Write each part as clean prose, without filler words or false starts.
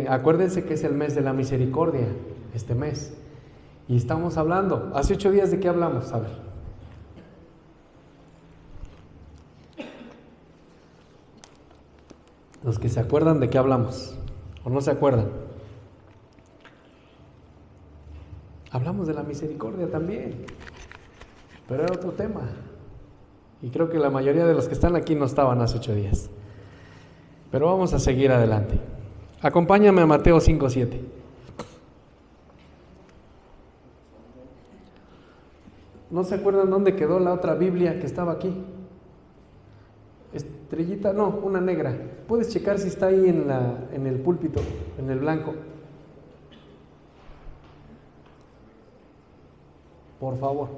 Acuérdense que es el mes de la misericordia, este mes. Y estamos hablando, hace 8 días, ¿de qué hablamos? A ver. Los que se acuerdan de qué hablamos, o no se acuerdan. Hablamos de la misericordia también, pero era otro tema. Y creo que la mayoría de los que están aquí no estaban hace 8 días. Pero vamos a seguir adelante. Acompáñame a Mateo 5:7. ¿No se acuerdan dónde quedó la otra Biblia que estaba aquí? Estrellita, no, una negra. Puedes checar si está ahí en el púlpito, en el blanco. Por favor.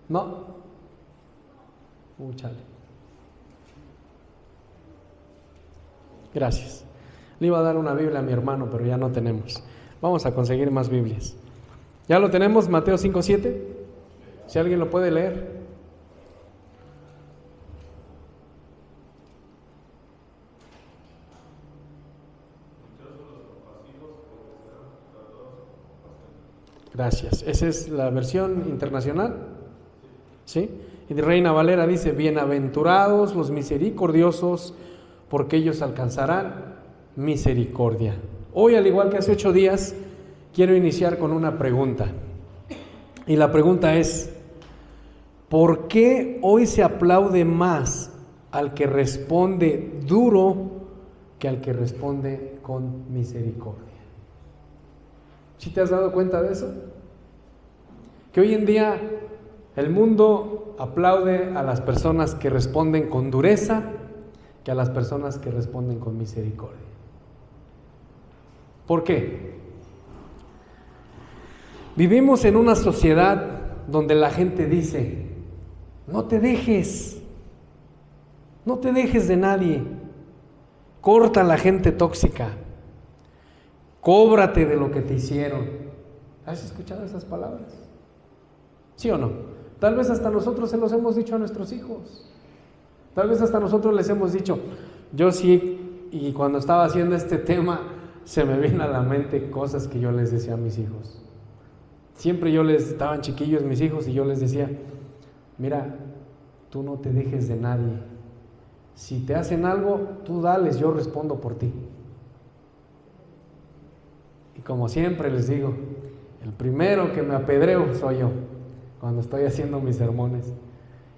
No. Chale. Gracias. Le iba a dar una Biblia a mi hermano, pero ya no tenemos. Vamos a conseguir más Biblias. ¿Ya lo tenemos? Mateo 5:7. Si alguien lo puede leer. Gracias. ¿Esa es la versión internacional? ¿Sí? Y de Reina Valera dice: bienaventurados los misericordiosos, porque ellos alcanzarán misericordia. Hoy, al igual que hace 8 días, quiero iniciar con una pregunta. Y la pregunta es: ¿por qué hoy se aplaude más al que responde duro que al que responde con misericordia? ¿Sí te has dado cuenta de eso? Que hoy en día el mundo aplaude a las personas que responden con dureza que a las personas que responden con misericordia. ¿Por qué? Vivimos en una sociedad donde la gente dice: no te dejes de nadie, corta a la gente tóxica, cóbrate de lo que te hicieron. ¿Has escuchado esas palabras? ¿Sí o no? Tal vez hasta nosotros se los hemos dicho a nuestros hijos. Tal vez hasta nosotros les hemos dicho. Yo sí, y cuando estaba haciendo este tema, se me vienen a la mente cosas que yo les decía a mis hijos. Siempre estaban chiquillos mis hijos, y yo les decía: mira, tú no te dejes de nadie. Si te hacen algo, tú dales, yo respondo por ti. Y como siempre les digo, el primero que me apedreo soy yo, cuando estoy haciendo mis sermones.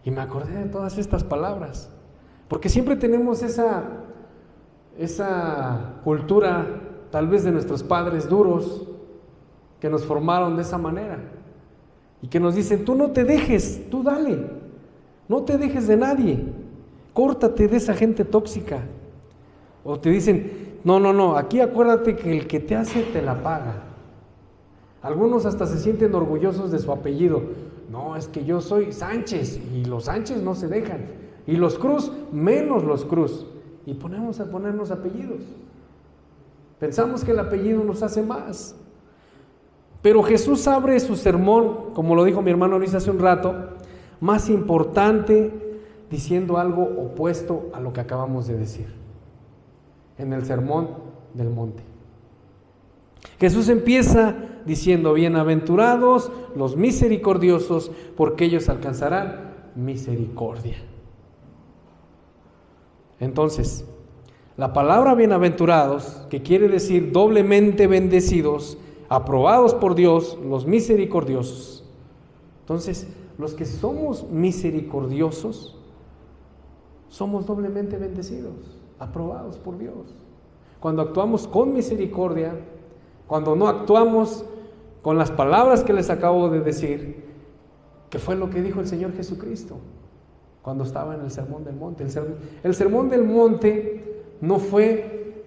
Y me acordé de todas estas palabras, porque siempre tenemos esa cultura, tal vez de nuestros padres duros, que nos formaron de esa manera, y que nos dicen: tú no te dejes, tú dale, no te dejes de nadie, córtate de esa gente tóxica. O te dicen: no, aquí acuérdate que el que te hace te la paga. Algunos hasta se sienten orgullosos de su apellido. No, es que yo soy Sánchez, y los Sánchez no se dejan, y los Cruz, menos los Cruz, y ponemos a ponernos apellidos. Pensamos que el apellido nos hace más. Pero Jesús abre su sermón, como lo dijo mi hermano Luis hace un rato, más importante, diciendo algo opuesto a lo que acabamos de decir en el Sermón del Monte. Jesús empieza diciendo: bienaventurados los misericordiosos, porque ellos alcanzarán misericordia. Entonces, la palabra bienaventurados, que quiere decir doblemente bendecidos, aprobados por Dios, los misericordiosos. Entonces, los que somos misericordiosos, somos doblemente bendecidos, aprobados por Dios. Cuando actuamos con misericordia, cuando no actuamos con las palabras que les acabo de decir, que fue lo que dijo el Señor Jesucristo cuando estaba en el Sermón del Monte. El Sermón del Monte no fue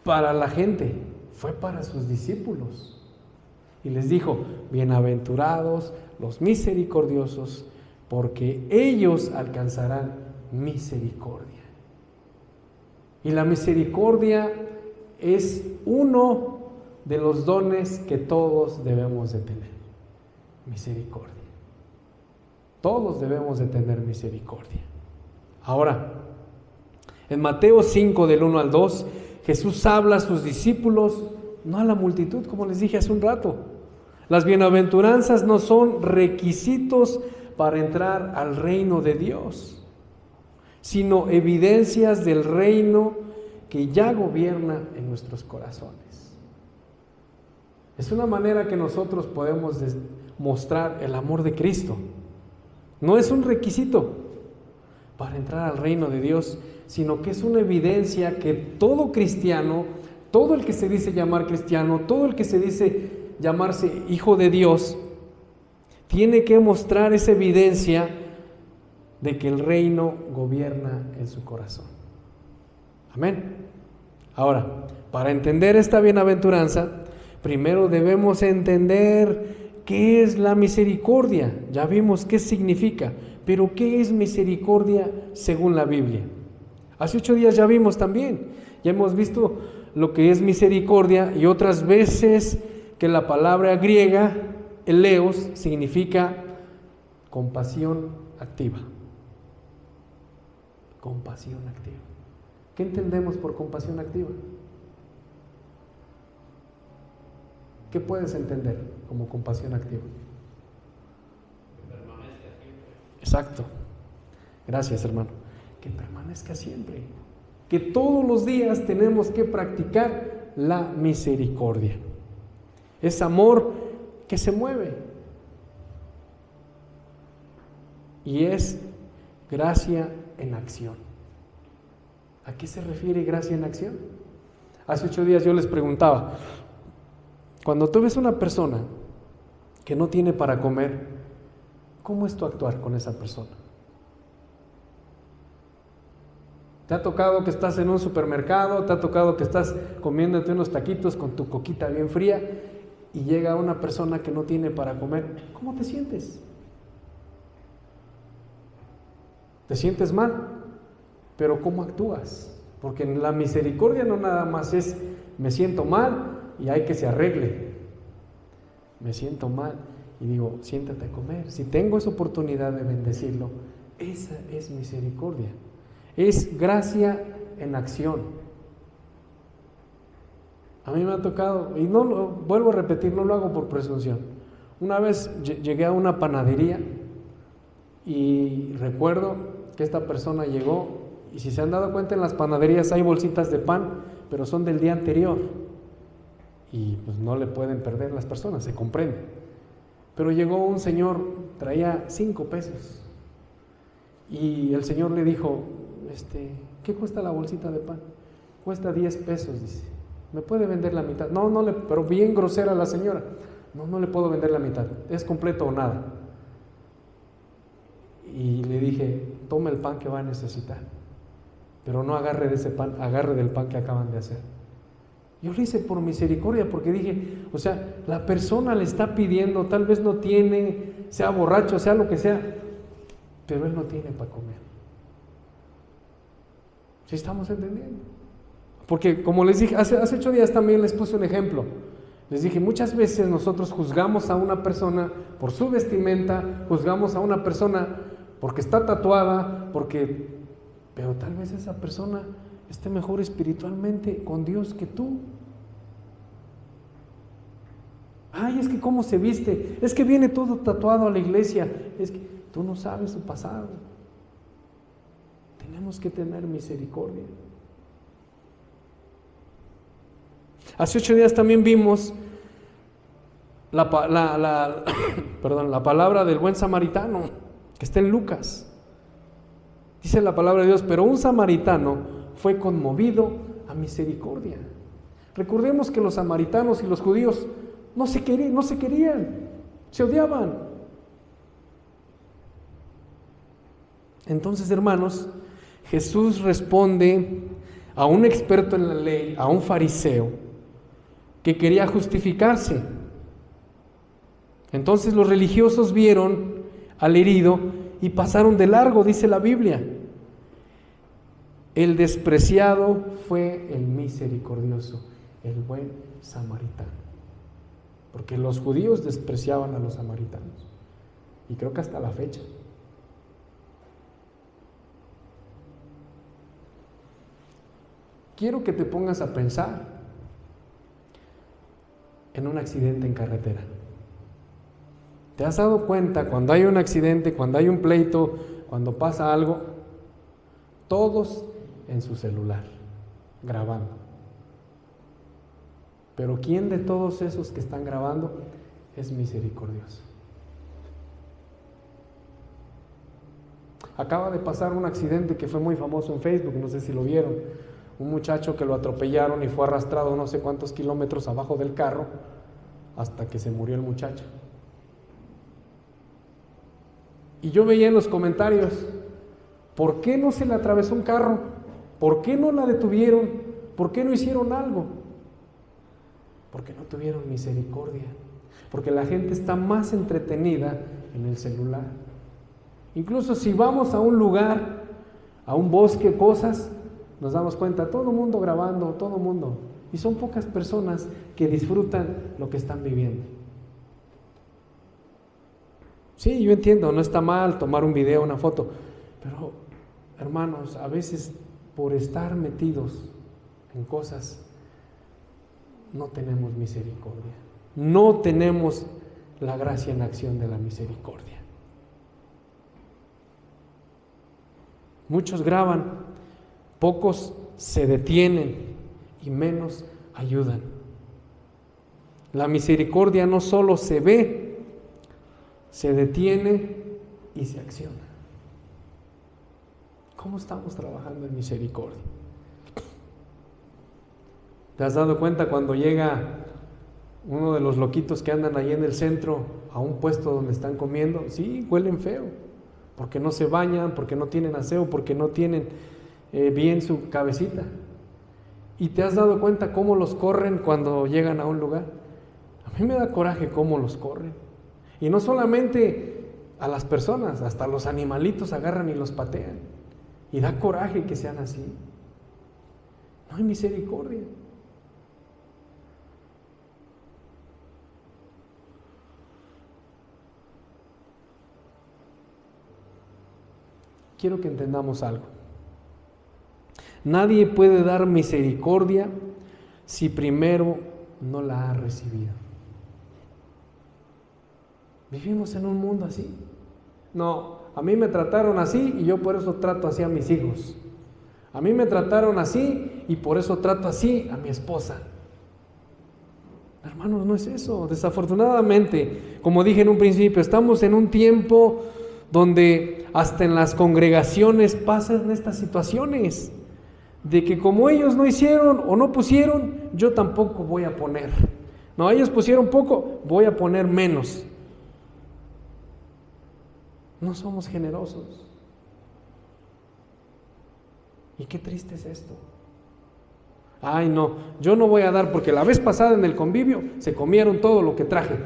para la gente, fue para sus discípulos. Y les dijo: bienaventurados los misericordiosos, porque ellos alcanzarán misericordia. Y la misericordia es uno de los dones que todos debemos de tener. Misericordia. Todos debemos de tener misericordia. Ahora, en Mateo 5, del 1 al 2, Jesús habla a sus discípulos, no a la multitud, como les dije hace un rato. Las bienaventuranzas no son requisitos para entrar al reino de Dios, sino evidencias del reino que ya gobierna en nuestros corazones. Es una manera que nosotros podemos mostrar el amor de Cristo. No es un requisito para entrar al reino de Dios, sino que es una evidencia que todo cristiano, todo el que se dice llamar cristiano, todo el que se dice llamarse hijo de Dios, tiene que mostrar esa evidencia de que el reino gobierna en su corazón. Amén. Ahora, para entender esta bienaventuranza, primero debemos entender qué es la misericordia. Ya vimos qué significa, pero ¿qué es misericordia según la Biblia? Hace 8 días ya vimos también, ya hemos visto lo que es misericordia y otras veces que la palabra griega, eleos, significa compasión activa. Compasión activa. ¿Qué entendemos por compasión activa? ¿Qué puedes entender como compasión activa? Que permanezca siempre. Exacto. Gracias, hermano. Que permanezca siempre. Que todos los días tenemos que practicar la misericordia. Es amor que se mueve. Y es gracia en acción. ¿A qué se refiere gracia en acción? Hace 8 días yo les preguntaba, cuando tú ves una persona que no tiene para comer, ¿cómo es tu actuar con esa persona? ¿Te ha tocado que estás en un supermercado? ¿Te ha tocado que estás comiéndote unos taquitos con tu coquita bien fría y llega una persona que no tiene para comer? ¿Cómo te sientes? ¿Te sientes mal? Pero ¿cómo actúas? Porque en la misericordia no nada más es me siento mal y hay que se arregle. Me siento mal y digo, siéntate a comer. Si tengo esa oportunidad de bendecirlo, esa es misericordia. Es gracia en acción. A mí me ha tocado, y no vuelvo a repetir, no lo hago por presunción. Una vez llegué a una panadería y recuerdo que esta persona llegó, y si se han dado cuenta, en las panaderías hay bolsitas de pan, pero son del día anterior y pues no le pueden perder las personas, se comprende. Pero llegó un señor, traía 5 pesos y el señor le dijo, ¿qué cuesta la bolsita de pan? Cuesta 10 pesos, dice. ¿Me puede vender la mitad? No, pero bien grosera la señora. No le puedo vender la mitad, es completo o nada. Y le dije, tome el pan que va a necesitar, pero no agarre de ese pan, agarre del pan que acaban de hacer. Yo lo hice por misericordia, porque dije, o sea, la persona le está pidiendo, tal vez no tiene, sea borracho, sea lo que sea, pero él no tiene para comer. ¿Sí estamos entendiendo? Porque como les dije, hace 8 días también les puse un ejemplo. Les dije, muchas veces nosotros juzgamos a una persona por su vestimenta, juzgamos a una persona porque está tatuada, pero tal vez esa persona esté mejor espiritualmente con Dios que tú. Ay, es que cómo se viste, es que viene todo tatuado a la iglesia, es que tú no sabes su pasado. Tenemos que tener misericordia. Hace 8 días también vimos la palabra del buen samaritano, que está en Lucas. Dice la palabra de Dios, pero un samaritano fue conmovido a misericordia. Recordemos que los samaritanos y los judíos no se querían, se odiaban. Entonces, hermanos, Jesús responde a un experto en la ley, a un fariseo, que quería justificarse. Entonces los religiosos vieron al herido y pasaron de largo, dice la Biblia. El despreciado fue el misericordioso, el buen samaritano. Porque los judíos despreciaban a los samaritanos. Y creo que hasta la fecha. quiero que te pongas a pensar en un accidente en carretera. ¿Te has dado cuenta cuando hay un accidente, cuando hay un pleito, cuando pasa algo? Todos en su celular, grabando. Pero ¿quién de todos esos que están grabando es misericordioso? Acaba de pasar un accidente que fue muy famoso en Facebook, no sé si lo vieron. Un muchacho que lo atropellaron y fue arrastrado no sé cuántos kilómetros abajo del carro hasta que se murió el muchacho. Y yo veía en los comentarios, ¿por qué no se le atravesó un carro? ¿Por qué no la detuvieron? ¿Por qué no hicieron algo? Porque no tuvieron misericordia. Porque la gente está más entretenida en el celular. Incluso si vamos a un lugar, a un bosque, cosas, nos damos cuenta, todo el mundo grabando, todo el mundo. Y son pocas personas que disfrutan lo que están viviendo. Sí, yo entiendo, no está mal tomar un video, una foto, pero hermanos, a veces por estar metidos en cosas, no tenemos misericordia. No tenemos la gracia en acción de la misericordia. Muchos graban, pocos se detienen y menos ayudan. La misericordia no solo se ve, se detiene y se acciona. ¿Cómo estamos trabajando en misericordia? ¿Te has dado cuenta cuando llega uno de los loquitos que andan ahí en el centro a un puesto donde están comiendo? Sí, huelen feo, porque no se bañan, porque no tienen aseo, porque no tienen bien su cabecita. ¿Y te has dado cuenta cómo los corren cuando llegan a un lugar? A mí me da coraje cómo los corren. Y no solamente a las personas, hasta los animalitos agarran y los patean. Y da coraje que sean así. No hay misericordia. Quiero que entendamos algo. Nadie puede dar misericordia si primero no la ha recibido. ¿Vivimos en un mundo así? No, a mí me trataron así y yo por eso trato así a mis hijos. A mí me trataron así y por eso trato así a mi esposa. Hermanos, no es eso. Desafortunadamente, como dije en un principio, estamos en un tiempo donde hasta en las congregaciones pasan estas situaciones de que como ellos no hicieron o no pusieron, yo tampoco voy a poner. No, ellos pusieron poco, voy a poner menos. No somos generosos. Y qué triste es esto. Ay, no, yo no voy a dar porque la vez pasada en el convivio se comieron todo lo que traje.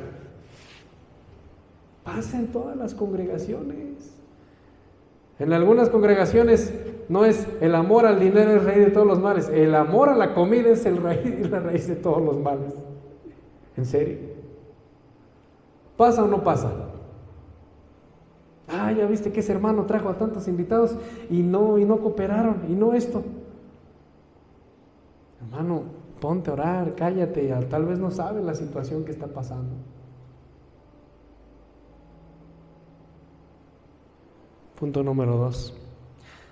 Pasa en todas las congregaciones. En algunas congregaciones no es el amor al dinero es raíz de todos los males, el amor a la comida es la raíz de todos los males. ¿En serio? ¿Pasa o no pasa? Ah, ya viste que ese hermano trajo a tantos invitados y no cooperaron, y no esto. Hermano, ponte a orar, cállate, tal vez no sabes la situación que está pasando. Punto número 2.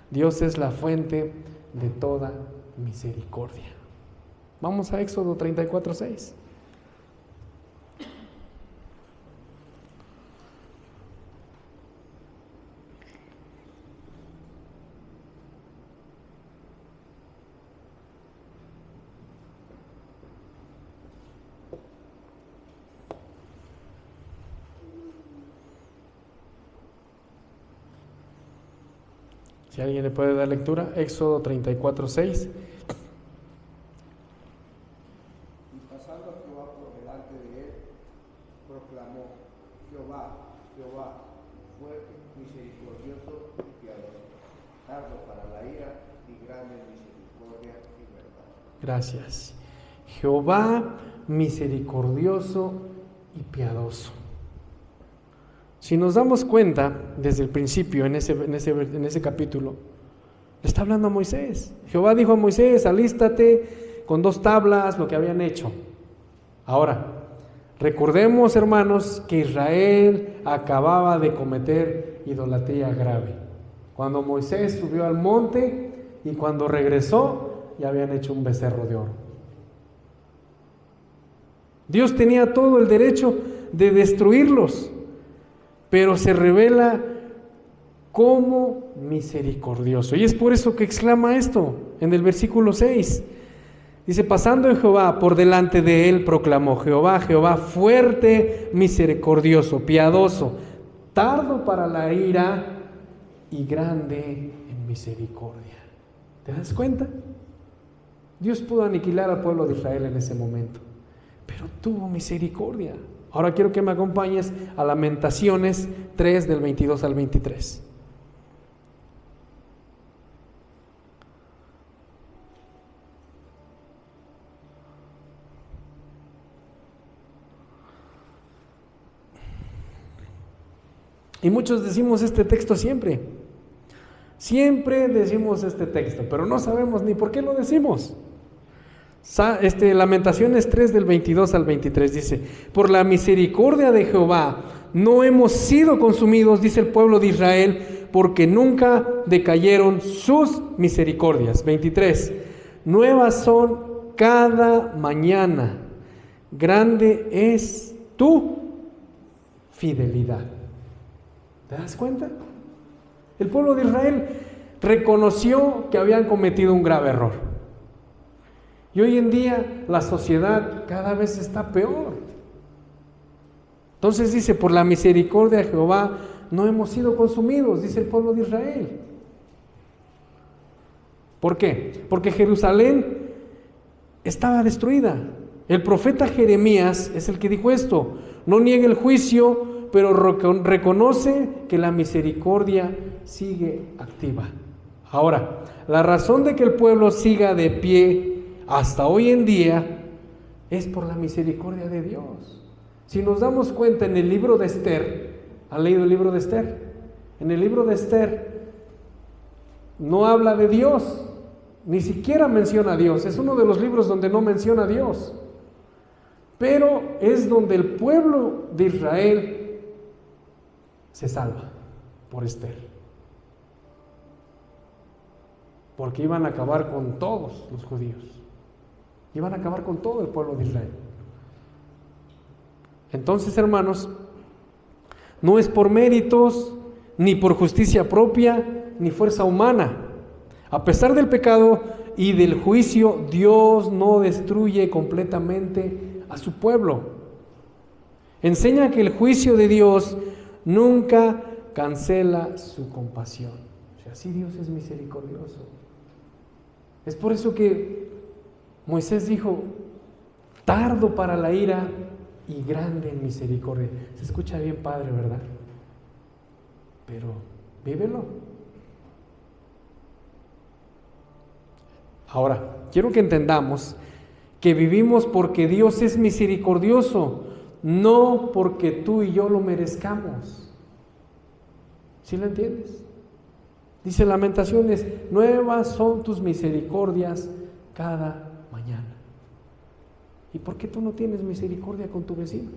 Dios es la fuente de toda misericordia. Vamos a Éxodo 34:6. Si alguien le puede dar lectura, Éxodo 34:6. Y pasando Jehová por delante de él, proclamó: Jehová, Jehová, fuerte, misericordioso y piadoso, tardo para la ira y grande en misericordia y verdad. Gracias. Jehová misericordioso y piadoso. Si nos damos cuenta desde el principio en ese capítulo, Le está hablando a Moisés. Jehová dijo a Moisés: alístate con 2 tablas, lo que habían hecho. Ahora, recordemos, hermanos, que Israel acababa de cometer idolatría grave. Cuando Moisés subió al monte y cuando regresó, ya habían hecho un becerro de oro. Dios tenía todo el derecho de destruirlos, pero se revela como misericordioso. Y es por eso que exclama esto en el versículo 6. Dice: pasando en Jehová por delante de él, proclamó: Jehová, Jehová, fuerte, misericordioso, piadoso, tardo para la ira y grande en misericordia. ¿Te das cuenta? Dios pudo aniquilar al pueblo de Israel en ese momento, pero tuvo misericordia. Ahora quiero que me acompañes a Lamentaciones 3, del 22 al 23. Y muchos decimos este texto siempre. Siempre decimos este texto, pero no sabemos ni por qué lo decimos. Lamentaciones 3 del 22 al 23 dice: por la misericordia de Jehová no hemos sido consumidos, dice el pueblo de Israel, porque nunca decayeron sus misericordias. 23: nuevas son cada mañana, grande es tu fidelidad. ¿Te das cuenta? El pueblo de Israel reconoció que habían cometido un grave error. Y hoy en día la sociedad cada vez está peor. Entonces dice: por la misericordia de Jehová no hemos sido consumidos, dice el pueblo de Israel. ¿Por qué? Porque Jerusalén estaba destruida. El profeta Jeremías es el que dijo esto: no niegue el juicio, pero reconoce que la misericordia sigue activa. Ahora, la razón de que el pueblo siga de pie hasta hoy en día es por la misericordia de Dios. Si nos damos cuenta en el libro de Esther, ¿han leído el libro de Esther? En el libro de Esther no habla de Dios, ni siquiera menciona a Dios. Es uno de los libros donde no menciona a Dios, pero es donde el pueblo de Israel se salva por Esther, porque iban a acabar con todos los judíos, iban a acabar con todo el pueblo de Israel. Entonces, hermanos, no es por méritos, ni por justicia propia, ni fuerza humana. A pesar del pecado y del juicio, Dios no destruye completamente a su pueblo. Enseña que el juicio de Dios nunca cancela su compasión. O sea, sí, Dios es misericordioso. Es por eso que Moisés dijo: tardo para la ira y grande en misericordia. Se escucha bien padre, ¿verdad? Pero vívelo. Ahora, quiero que entendamos que vivimos porque Dios es misericordioso, no porque tú y yo lo merezcamos. ¿Sí lo entiendes? Dice Lamentaciones: nuevas son tus misericordias cada mañana. ¿Y por qué tú no tienes misericordia con tu vecino?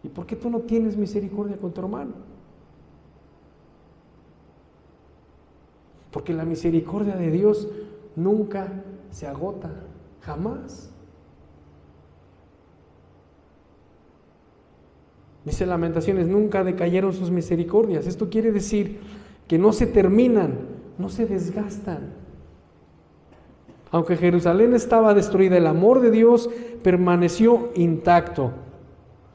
¿Y por qué tú no tienes misericordia con tu hermano? Porque la misericordia de Dios nunca se agota, jamás. Dice Lamentaciones: nunca decayeron sus misericordias. Esto quiere decir que no se terminan, no se desgastan. Aunque Jerusalén estaba destruida, el amor de Dios permaneció intacto,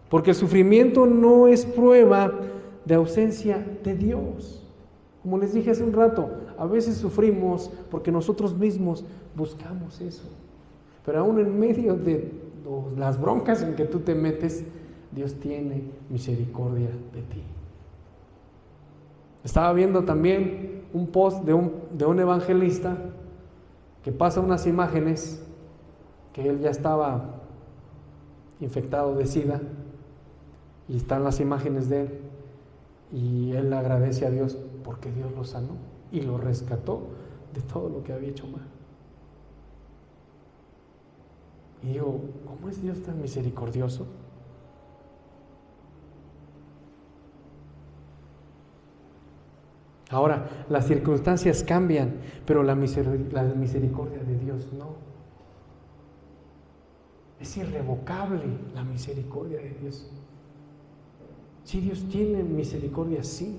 porque el sufrimiento no es prueba de ausencia de Dios. Como les dije hace un rato, a veces sufrimos porque nosotros mismos buscamos eso, pero aún en medio de las broncas en que tú te metes, Dios tiene misericordia de ti. Estaba viendo también un post de un evangelista que pasa unas imágenes que él ya estaba infectado de SIDA, y están las imágenes de él, y él agradece a Dios porque Dios lo sanó. y lo rescató de todo lo que había hecho mal. Y digo, ¿cómo es Dios tan misericordioso? Ahora, las circunstancias cambian, pero la misericordia de Dios no. Es irrevocable la misericordia de Dios. Si Dios tiene misericordia, sí.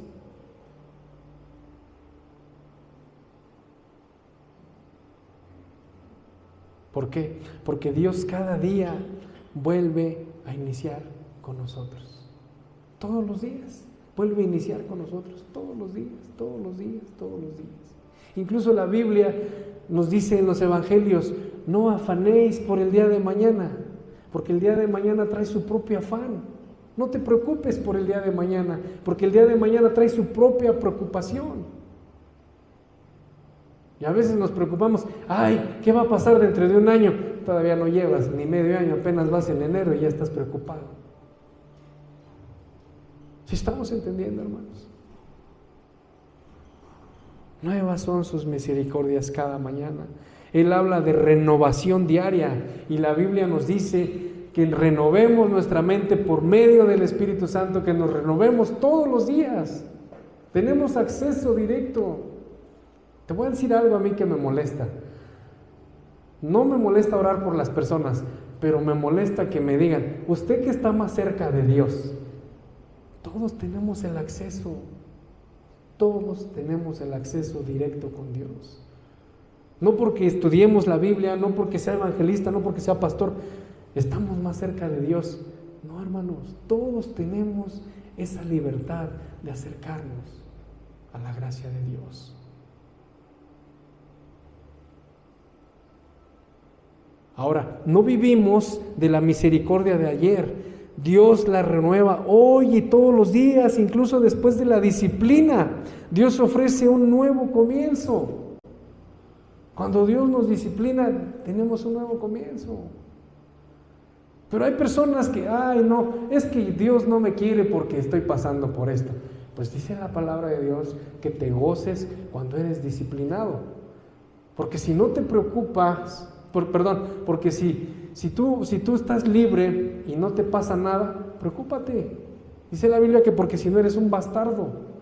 ¿Por qué? Porque Dios cada día vuelve a iniciar con nosotros. Todos los días. Vuelve a iniciar con nosotros. Todos los días, todos los días, todos los días. Incluso la Biblia nos dice en los evangelios, no afanéis por el día de mañana, porque el día de mañana trae su propio afán. No te preocupes por el día de mañana, porque el día de mañana trae su propia preocupación. Y a veces nos preocupamos, ay, ¿qué va a pasar dentro de un año? Todavía no llevas ni medio año, apenas vas en enero y ya estás preocupado. ¿Sí estamos entendiendo, hermanos? Nuevas son sus misericordias cada mañana. Él habla de renovación diaria y la Biblia nos dice que renovemos nuestra mente por medio del Espíritu Santo, que nos renovemos todos los días. Tenemos acceso directo. Te voy a decir algo a mí que me molesta. No me molesta orar por las personas, pero me molesta que me digan, usted que está más cerca de Dios. Todos tenemos el acceso. Todos tenemos el acceso directo con Dios. No porque estudiemos la Biblia, no porque sea evangelista, no porque sea pastor, estamos más cerca de Dios. No, hermanos, todos tenemos esa libertad de acercarnos a la gracia de Dios. Ahora, no vivimos de la misericordia de ayer. Dios la renueva hoy y todos los días, incluso después de la disciplina. Dios ofrece un nuevo comienzo. Cuando Dios nos disciplina, tenemos un nuevo comienzo. Pero hay personas que, ay no, es que Dios no me quiere porque estoy pasando por esto. Pues dice la palabra de Dios que te goces cuando eres disciplinado. Porque si no te preocupas, porque si tú estás libre y no te pasa nada, preocúpate. Dice la Biblia que porque si no eres un bastardo.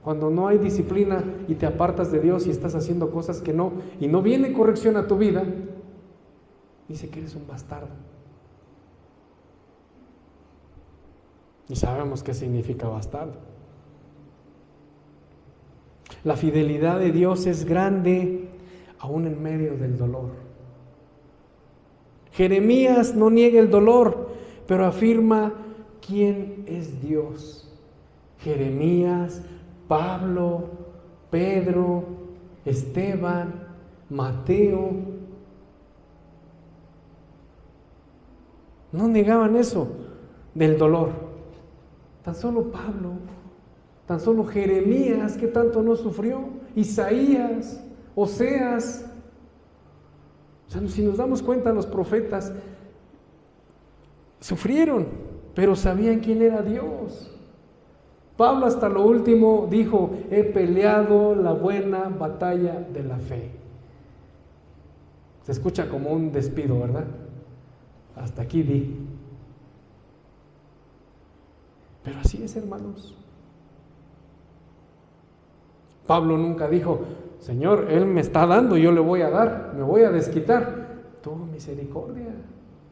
Cuando no hay disciplina y te apartas de Dios y estás haciendo cosas que no, y no viene corrección a tu vida, dice que eres un bastardo. Y sabemos qué significa bastardo. La fidelidad de Dios es grande aún en medio del dolor. Jeremías no niega el dolor, pero afirma quién es Dios. Jeremías, Pablo, Pedro, Esteban, Mateo, no negaban eso del dolor. Tan solo Pablo, tan solo Jeremías, que tanto no sufrió, Isaías, Oseas. O sea, si nos damos cuenta, los profetas sufrieron, pero sabían quién era Dios. Pablo hasta lo último dijo, he peleado la buena batalla de la fe. Se escucha como un despido, ¿verdad? Hasta aquí di. Pero así es, hermanos. Pablo nunca dijo, Señor, Él me está dando, yo le voy a dar, me voy a desquitar. Tuvo misericordia.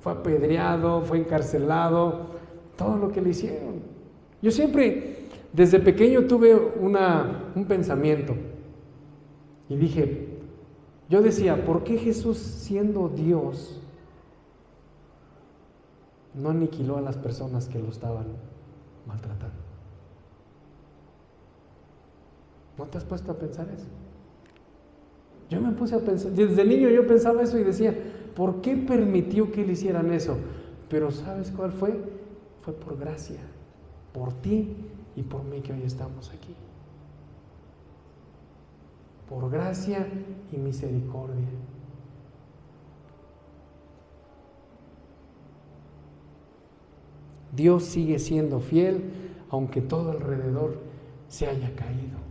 Fue apedreado, fue encarcelado, todo lo que le hicieron. Yo siempre, desde pequeño tuve un pensamiento y dije, yo decía, ¿por qué Jesús, siendo Dios, no aniquiló a las personas que lo estaban maltratando? ¿No te has puesto a pensar eso? Yo me puse a pensar, desde niño yo pensaba eso y decía, ¿por qué permitió que le hicieran eso? Pero ¿sabes cuál fue? Fue por gracia, por ti y por mí que hoy estamos aquí. Por gracia y misericordia. Dios sigue siendo fiel, aunque todo alrededor se haya caído.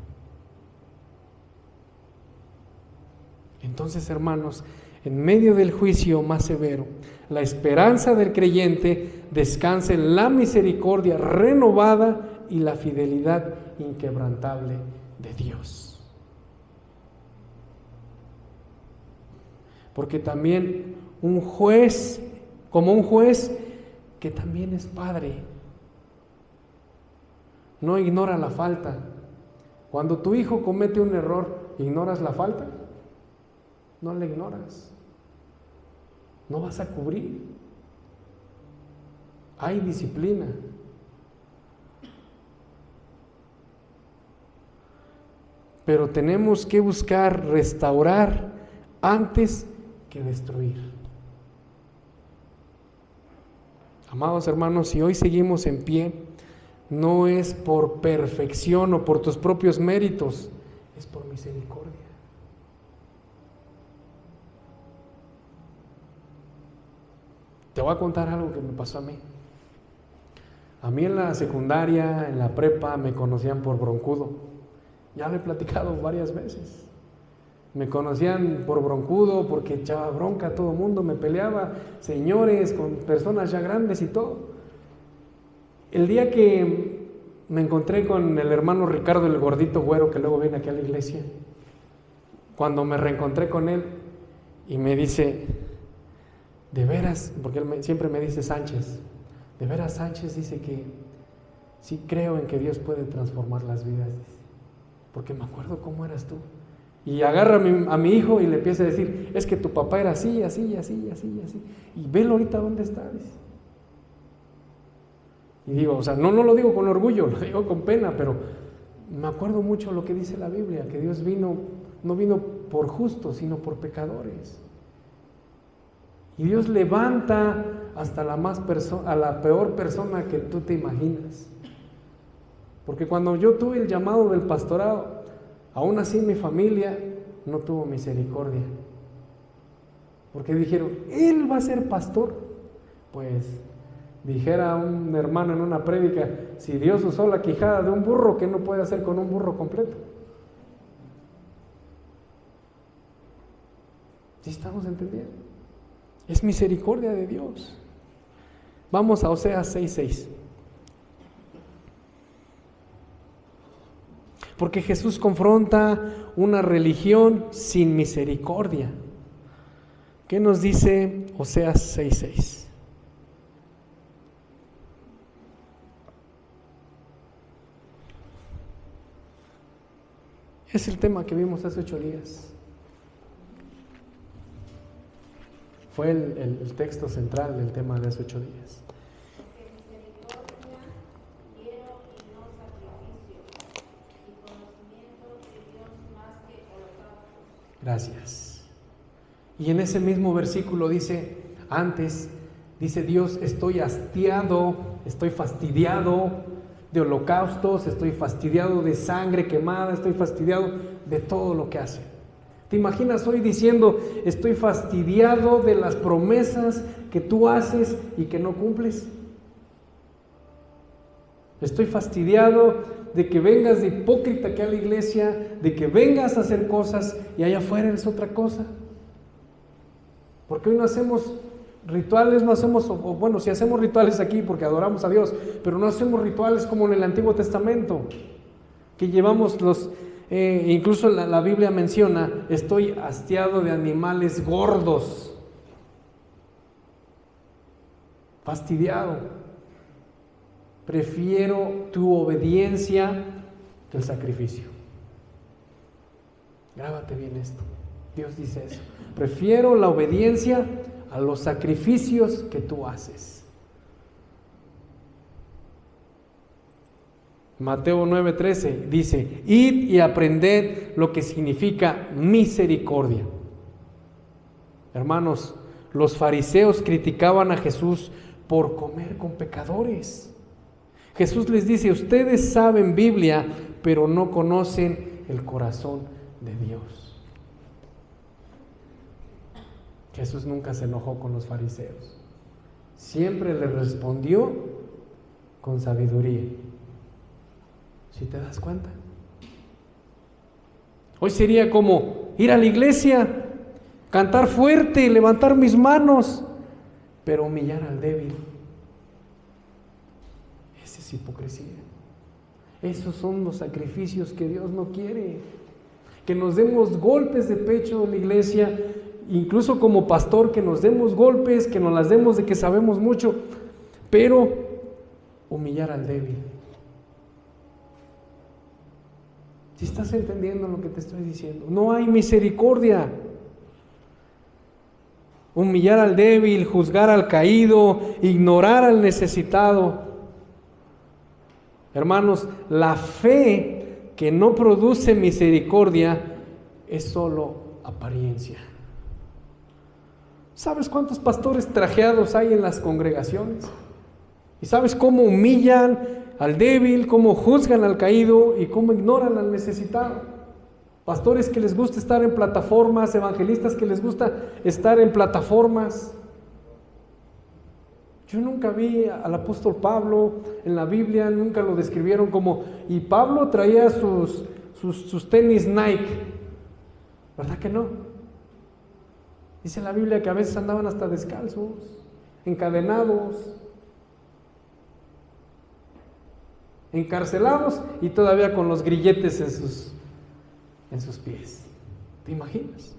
Entonces, hermanos, en medio del juicio más severo, la esperanza del creyente descansa en la misericordia renovada y la fidelidad inquebrantable de Dios. Porque también un juez, como un juez que también es padre, no ignora la falta. Cuando tu hijo comete un error, ¿ignoras la falta? No la ignoras. No vas a cubrir. Hay disciplina. Pero tenemos que buscar restaurar antes que destruir. Amados hermanos, si hoy seguimos en pie, no es por perfección o por tus propios méritos, es por misericordia. Te voy a contar algo que me pasó a mí. A mí en la secundaria, en la prepa, me conocían por broncudo. Ya lo he platicado varias veces. Me conocían por broncudo, porque echaba bronca a todo el mundo, me peleaba, señores, con personas ya grandes y todo. El día que me encontré con el hermano Ricardo, el gordito güero que luego viene aquí a la iglesia, cuando me reencontré con él y me dice, de veras, porque él siempre me dice Sánchez, de veras Sánchez, dice que sí creo en que Dios puede transformar las vidas, porque me acuerdo cómo eras tú. Y agarra a mi hijo y le empieza a decir, es que tu papá era así, así, así, así, así, y velo ahorita dónde está, dice. Y digo, o sea, no lo digo con orgullo, lo digo con pena, pero me acuerdo mucho lo que dice la Biblia, que Dios no vino por justos, sino por pecadores. Y Dios levanta hasta a la peor persona que tú te imaginas. Porque cuando yo tuve el llamado del pastorado, aún así mi familia no tuvo misericordia. Porque dijeron, él va a ser pastor. Pues dijera un hermano en una prédica, si Dios usó la quijada de un burro, ¿qué no puede hacer con un burro completo? ¿Sí estamos entendiendo? Es misericordia de Dios. Vamos a Oseas 6:6. Porque Jesús confronta una religión sin misericordia. ¿Qué nos dice Oseas 6:6? Es el tema que vimos hace 8 días. Fue el texto central del tema de hace 8 días. Gracias. Y en ese mismo versículo dice, dice Dios, estoy hastiado, estoy fastidiado de holocaustos, estoy fastidiado de sangre quemada, estoy fastidiado de todo lo que hace. ¿Te imaginas hoy diciendo, estoy fastidiado de las promesas que tú haces y que no cumples? Estoy fastidiado de que vengas de hipócrita aquí a la iglesia, de que vengas a hacer cosas y allá afuera eres otra cosa. Porque hoy no hacemos rituales, sí hacemos rituales aquí porque adoramos a Dios, pero no hacemos rituales como en el Antiguo Testamento, que llevamos incluso la Biblia menciona, estoy hastiado de animales gordos, fastidiado. Prefiero tu obediencia que el sacrificio. Grábate bien esto. Dios dice eso. Prefiero la obediencia a los sacrificios que tú haces. Mateo 9:13 dice, id y aprended lo que significa misericordia. Hermanos, los fariseos criticaban a Jesús por comer con pecadores. Jesús les dice, ustedes saben Biblia, pero no conocen el corazón de Dios. Jesús nunca se enojó con los fariseos. Siempre les respondió con sabiduría. ¿Sí te das cuenta? Hoy sería como ir a la iglesia, cantar fuerte, levantar mis manos, pero humillar al débil. Esa es hipocresía. Esos son los sacrificios que Dios no quiere. Que nos demos golpes de pecho en la iglesia, incluso como pastor, que nos demos golpes, que nos las demos de que sabemos mucho, pero humillar al débil. ¿Si estás entendiendo lo que te estoy diciendo? No hay misericordia. Humillar al débil, juzgar al caído, ignorar al necesitado. Hermanos, la fe que no produce misericordia es solo apariencia. ¿Sabes cuántos pastores trajeados hay en las congregaciones? ¿Y sabes cómo humillan al débil, cómo juzgan al caído y cómo ignoran al necesitado? Pastores que les gusta estar en plataformas, evangelistas que les gusta estar en plataformas. Yo nunca vi al apóstol Pablo en la Biblia, nunca lo describieron como, y Pablo traía sus tenis Nike, ¿verdad que no? Dice la Biblia que a veces andaban hasta descalzos, encadenados, encarcelados y todavía con los grilletes en sus pies. ¿Te imaginas?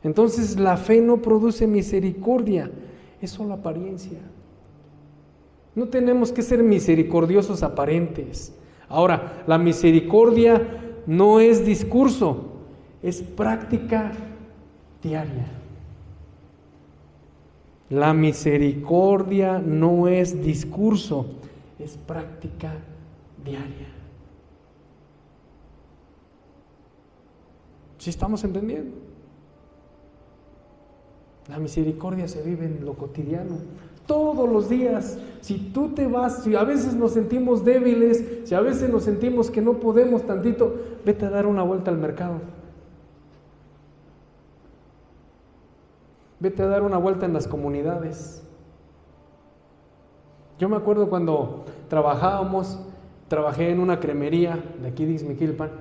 Entonces la fe no produce misericordia, es solo apariencia. No tenemos que ser misericordiosos aparentes. Ahora, la misericordia no es discurso, es práctica diaria. La misericordia no es discurso, es práctica diaria. ¿Sí estamos entendiendo? La misericordia se vive en lo cotidiano, todos los días. Si tú te vas, si a veces nos sentimos débiles, si a veces nos sentimos que no podemos tantito, vete a dar una vuelta al mercado. Vete a dar una vuelta en las comunidades. Yo me acuerdo cuando trabajé en una cremería de aquí de Ixmiquilpan,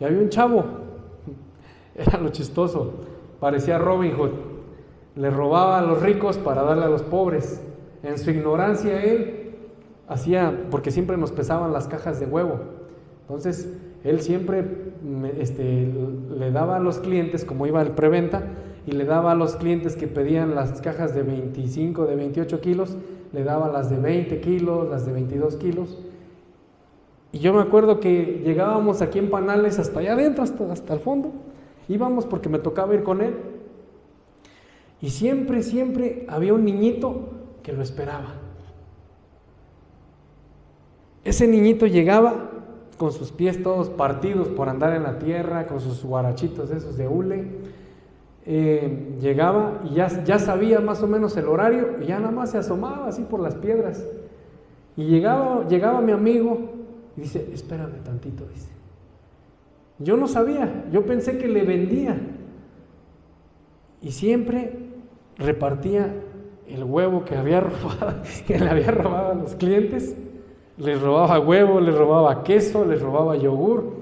y había un chavo, era lo chistoso, parecía Robin Hood, le robaba a los ricos para darle a los pobres. En su ignorancia él hacía, porque siempre nos pesaban las cajas de huevo, entonces él siempre le daba a los clientes, como iba el preventa, y le daba a los clientes que pedían las cajas de 25, de 28 kilos, le daba las de 20 kilos, las de 22 kilos. Y yo me acuerdo que llegábamos aquí en Panales hasta allá adentro, hasta el fondo. Íbamos porque me tocaba ir con él. Y siempre había un niñito que lo esperaba. Ese niñito llegaba con sus pies todos partidos por andar en la tierra, con sus guarachitos esos de hule. Llegaba y ya sabía más o menos el horario y ya nada más se asomaba así por las piedras. Y llegaba mi amigo y dice, espérame tantito, dice. Yo no sabía, yo pensé que le vendía. Y siempre repartía el huevo que había robado, que le había robado a los clientes. Les robaba huevo, les robaba queso, les robaba yogur.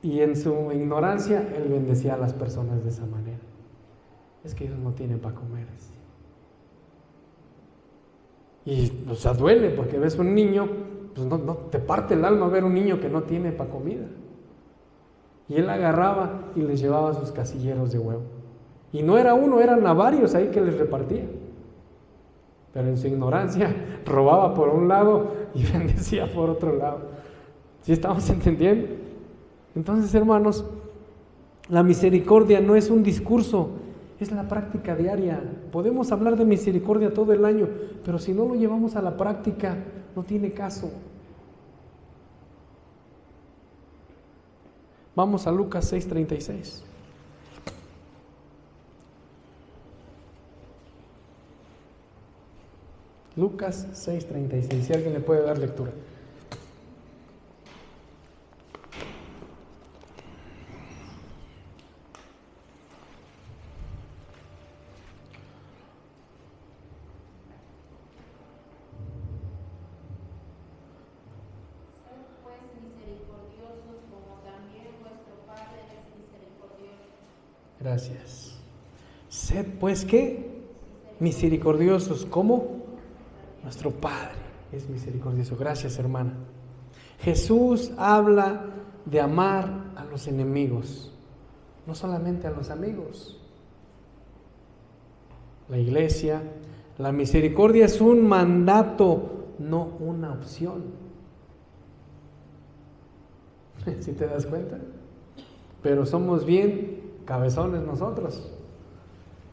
Y en su ignorancia, él bendecía a las personas de esa manera. Es que ellos no tienen para comer. Y o sea, duele porque ves un niño, pues no te parte el alma ver un niño que no tiene para comida. Y él agarraba y les llevaba sus casilleros de huevo. Y no era uno, eran a varios ahí que les repartía. Pero en su ignorancia robaba por un lado y bendecía por otro lado. ¿Sí estamos entendiendo? Entonces, hermanos, la misericordia no es un discurso, es la práctica diaria. Podemos hablar de misericordia todo el año, pero si no lo llevamos a la práctica, no tiene caso. Vamos a Lucas 6:36. Lucas 6:36, si alguien le puede dar lectura. Sed pues misericordiosos como también vuestro Padre es misericordioso. Gracias. Sed pues, ¿qué? Misericordiosos, como nuestro Padre es misericordioso. Gracias, hermana. Jesús habla de amar a los enemigos, no solamente a los amigos. La iglesia, la misericordia es un mandato, no una opción. ¿Sí te das cuenta? Pero somos bien cabezones nosotros.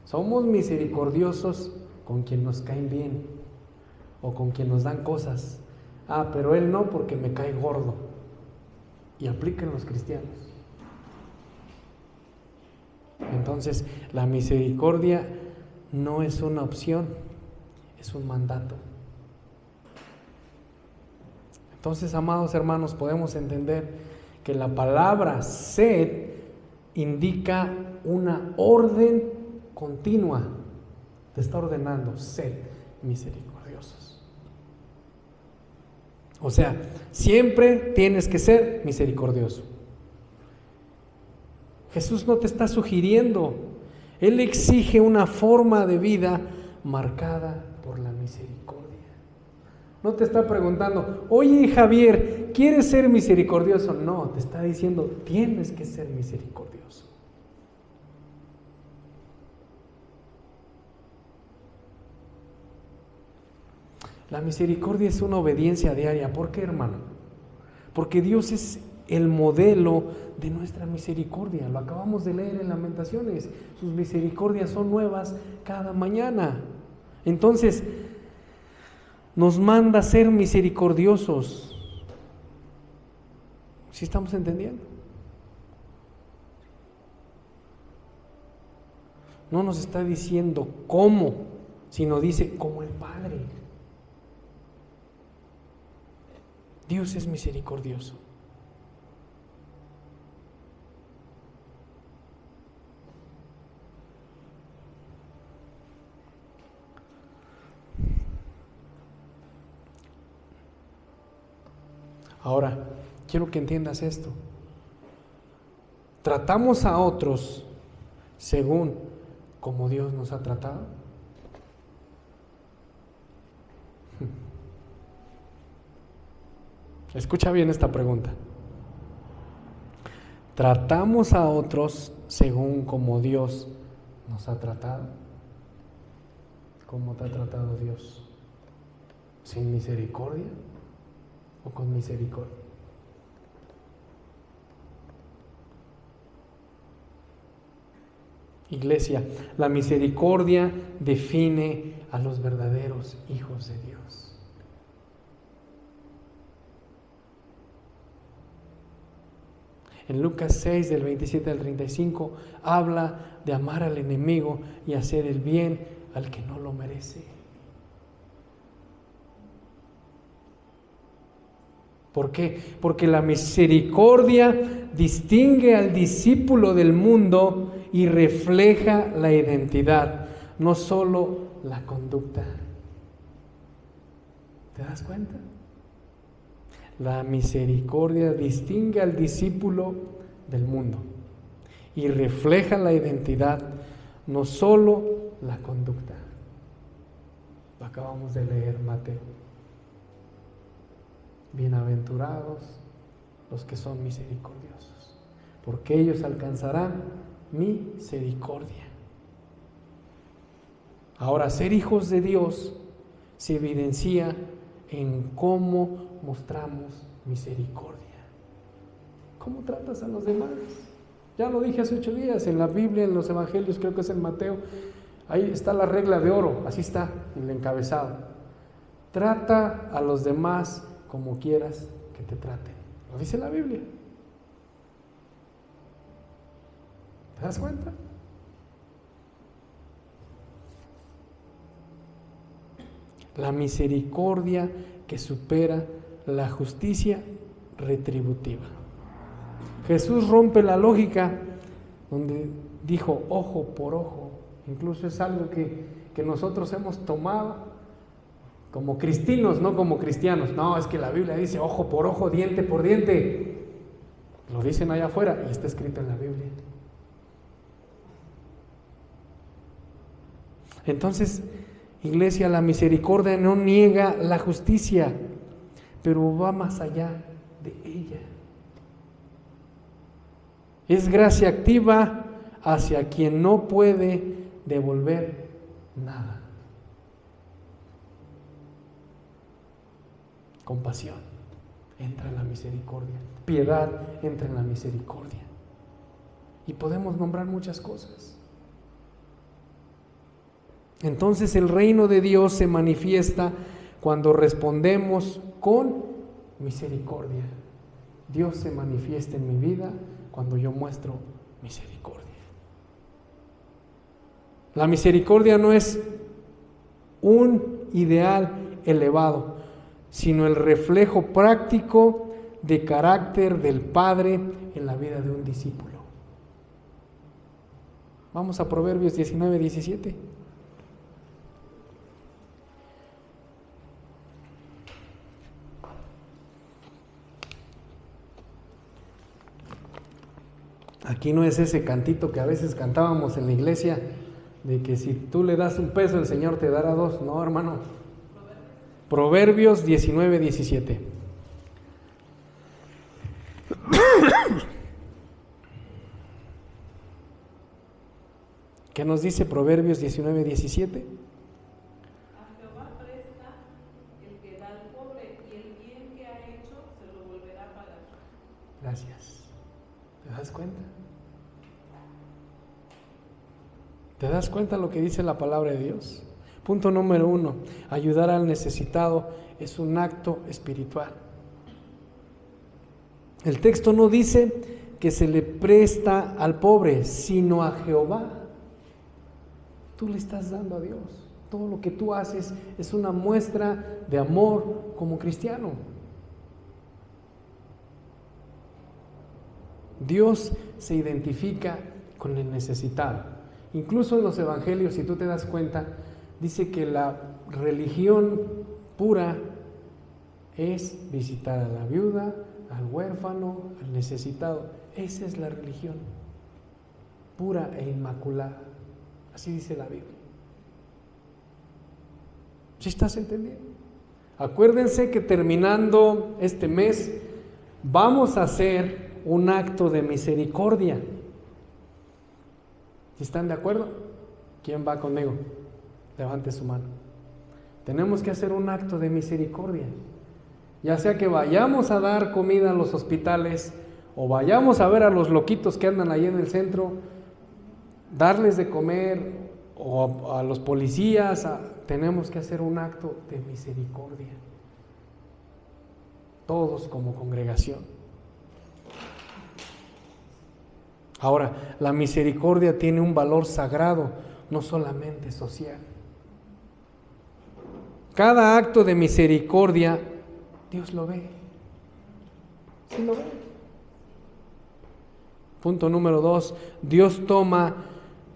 Somos misericordiosos con quien nos caen bien o con quien nos dan cosas. Pero él no, porque me cae gordo. Y aplican los cristianos. Entonces, la misericordia no es una opción, es un mandato. Entonces, amados hermanos, podemos entender que la palabra sed indica una orden continua. Te está ordenando, sed misericordiosos. O sea, siempre tienes que ser misericordioso. Jesús no te está sugiriendo, Él exige una forma de vida marcada por la misericordia. No te está preguntando, oye Javier, ¿quieres ser misericordioso? No, te está diciendo, tienes que ser misericordioso. La misericordia es una obediencia diaria. ¿Por qué, hermano? Porque Dios es el modelo de nuestra misericordia. Lo acabamos de leer en Lamentaciones. Sus misericordias son nuevas cada mañana. Entonces, nos manda a ser misericordiosos. ¿Sí estamos entendiendo? No nos está diciendo cómo, sino dice como el Padre. Dios es misericordioso. Ahora, quiero que entiendas esto. ¿Tratamos a otros según como Dios nos ha tratado? Escucha bien esta pregunta. ¿Tratamos a otros según como Dios nos ha tratado? ¿Cómo te ha tratado Dios? ¿Sin misericordia o con misericordia? Iglesia, la misericordia define a los verdaderos hijos de Dios. En Lucas 6, del 27 al 35, habla de amar al enemigo y hacer el bien al que no lo merece. ¿Por qué? Porque la misericordia distingue al discípulo del mundo y refleja la identidad, no solo la conducta. ¿Te das cuenta? La misericordia distingue al discípulo del mundo y refleja la identidad, no solo la conducta. Lo acabamos de leer, Mateo. Bienaventurados los que son misericordiosos, porque ellos alcanzarán misericordia. Ahora, ser hijos de Dios se evidencia en cómo mostramos misericordia. ¿Cómo tratas a los demás? Ya lo dije hace 8 días, en la Biblia, en los evangelios, creo que es en Mateo, ahí está la regla de oro, así está en el encabezado. Trata a los demás como quieras que te traten. Lo dice la Biblia. ¿Te das cuenta? La misericordia que supera la justicia retributiva. Jesús rompe la lógica donde dijo ojo por ojo. Incluso es algo que nosotros hemos tomado como cristinos, no como cristianos. No, es que la Biblia dice ojo por ojo, diente por diente. Lo dicen allá afuera y está escrito en la Biblia. Entonces, iglesia, la misericordia no niega la justicia, pero va más allá de ella. Es gracia activa hacia quien no puede devolver nada. Compasión entra en la misericordia. Piedad entra en la misericordia. Y podemos nombrar muchas cosas. Entonces el reino de Dios se manifiesta cuando respondemos con misericordia. Dios se manifiesta en mi vida cuando yo muestro misericordia. La misericordia no es un ideal elevado, sino el reflejo práctico de carácter del Padre en la vida de un discípulo. Vamos a Proverbios 19, 17. Aquí no es ese cantito que a veces cantábamos en la iglesia, de que si tú le das $1, el Señor te dará 2. No, hermano. Proverbios 19, 17. ¿Qué nos dice Proverbios 19, 17? A Jehová presta el que da al pobre, y el bien que ha hecho se lo volverá a pagar. Gracias. ¿Te das cuenta? ¿Te das cuenta lo que dice la palabra de Dios? Punto número 1, ayudar al necesitado es un acto espiritual. El texto no dice que se le presta al pobre, sino a Jehová. Tú le estás dando a Dios. Todo lo que tú haces es una muestra de amor como cristiano. Dios se identifica con el necesitado. Incluso en los evangelios, si tú te das cuenta, dice que la religión pura es visitar a la viuda, al huérfano, al necesitado. Esa es la religión pura e inmaculada. Así dice la Biblia. ¿Sí estás entendiendo? Acuérdense que terminando este mes vamos a hacer un acto de misericordia. ¿Sí están de acuerdo? ¿Quién va conmigo? Levante su mano. Tenemos que hacer un acto de misericordia. Ya sea que vayamos a dar comida a los hospitales o vayamos a ver a los loquitos que andan ahí en el centro, darles de comer, o a los policías, tenemos que hacer un acto de misericordia. Todos como congregación. Ahora, la misericordia tiene un valor sagrado, no solamente social. Cada acto de misericordia, Dios lo ve. Sí lo ve. Punto número 2, Dios toma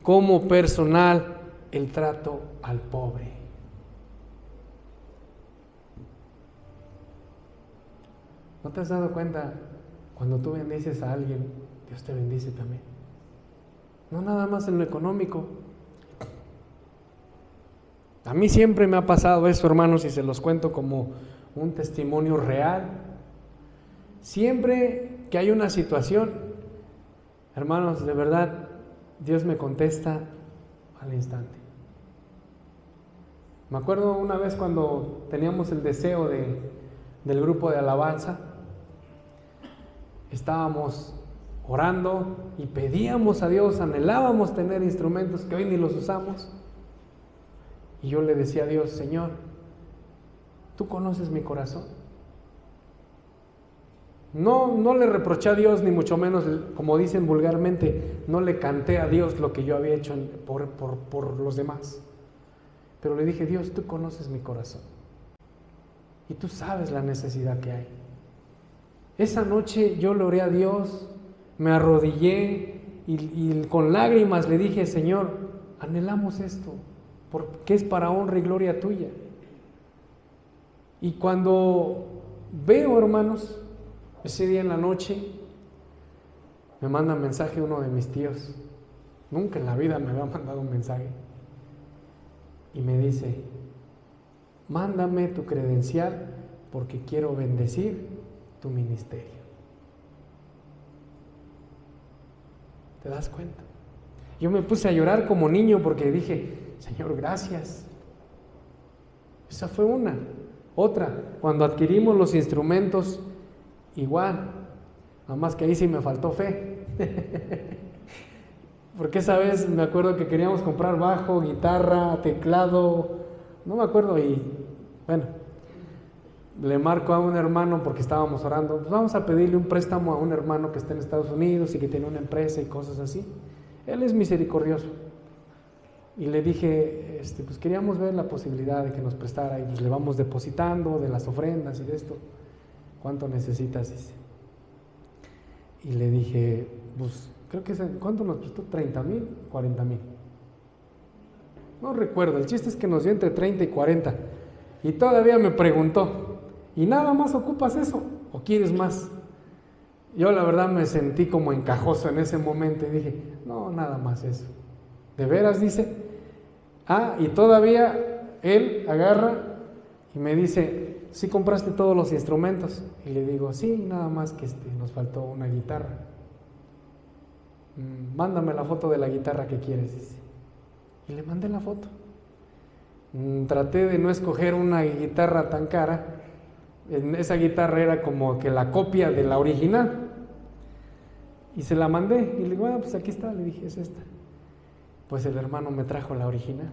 como personal el trato al pobre. ¿No te has dado cuenta cuando tú bendices a alguien, Dios te bendice también? No nada más en lo económico. A mí siempre me ha pasado eso, hermanos, y se los cuento como un testimonio real. Siempre que hay una situación, hermanos, de verdad, Dios me contesta al instante. Me acuerdo una vez cuando teníamos el deseo del grupo de alabanza, estábamos orando y pedíamos a Dios, anhelábamos tener instrumentos que hoy ni los usamos. Y yo le decía a Dios, Señor, tú conoces mi corazón. No le reproché a Dios, ni mucho menos, como dicen vulgarmente, no le canté a Dios lo que yo había hecho por los demás. Pero le dije, Dios, tú conoces mi corazón. Y tú sabes la necesidad que hay. Esa noche yo le oré a Dios, me arrodillé y con lágrimas le dije, Señor, anhelamos esto, porque es para honra y gloria tuya. Y cuando veo, hermanos, ese día en la noche, me manda mensaje uno de mis tíos. Nunca en la vida me había mandado un mensaje. y me dice, mándame tu credencial porque quiero bendecir tu ministerio. ¿Te das cuenta? Yo me puse a llorar como niño porque dije, Señor, gracias. Esa fue una. Otra, cuando adquirimos los instrumentos, igual, nada más que ahí sí me faltó fe. Porque esa vez me acuerdo que queríamos comprar bajo, guitarra, teclado, no me acuerdo, y bueno, le marco a un hermano porque estábamos orando, pues vamos a pedirle un préstamo a un hermano que está en Estados Unidos y que tiene una empresa y cosas así. Él es misericordioso. Y le dije, pues queríamos ver la posibilidad de que nos prestara, y pues le vamos depositando de las ofrendas y de esto. ¿Cuánto necesitas? Dice. Y le dije, pues creo que ¿cuánto nos prestó? ¿30,000? ¿40,000? No recuerdo, el chiste es que nos dio entre 30 y 40. Y todavía me preguntó, ¿y nada más ocupas eso? ¿O quieres más? Yo la verdad me sentí como encajoso en ese momento y dije, no, nada más eso. ¿De veras? Dice. Y todavía él agarra y me dice, ¿sí compraste todos los instrumentos? Y le digo, sí, nada más que nos faltó una guitarra. Mándame la foto de la guitarra que quieres, dice. Y le mandé la foto. Traté de no escoger una guitarra tan cara. Esa guitarra era como que la copia de la original. Y se la mandé. Y le digo, pues aquí está. Le dije, es esta. Pues el hermano me trajo la original.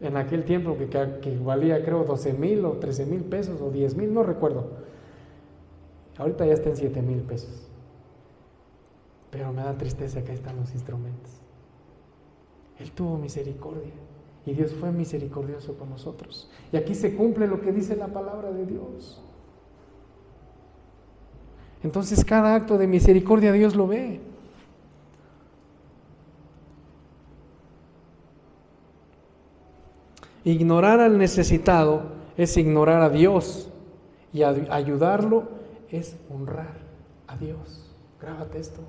En aquel tiempo que valía creo 12,000 o 13,000 pesos o 10,000, no recuerdo. Ahorita ya está en 7,000 pesos. Pero me da tristeza que ahí están los instrumentos. Él tuvo misericordia y Dios fue misericordioso con nosotros. Y aquí se cumple lo que dice la palabra de Dios. Entonces cada acto de misericordia Dios lo ve. Ignorar al necesitado es ignorar a Dios, y ayudarlo es honrar a Dios. Grábate esto.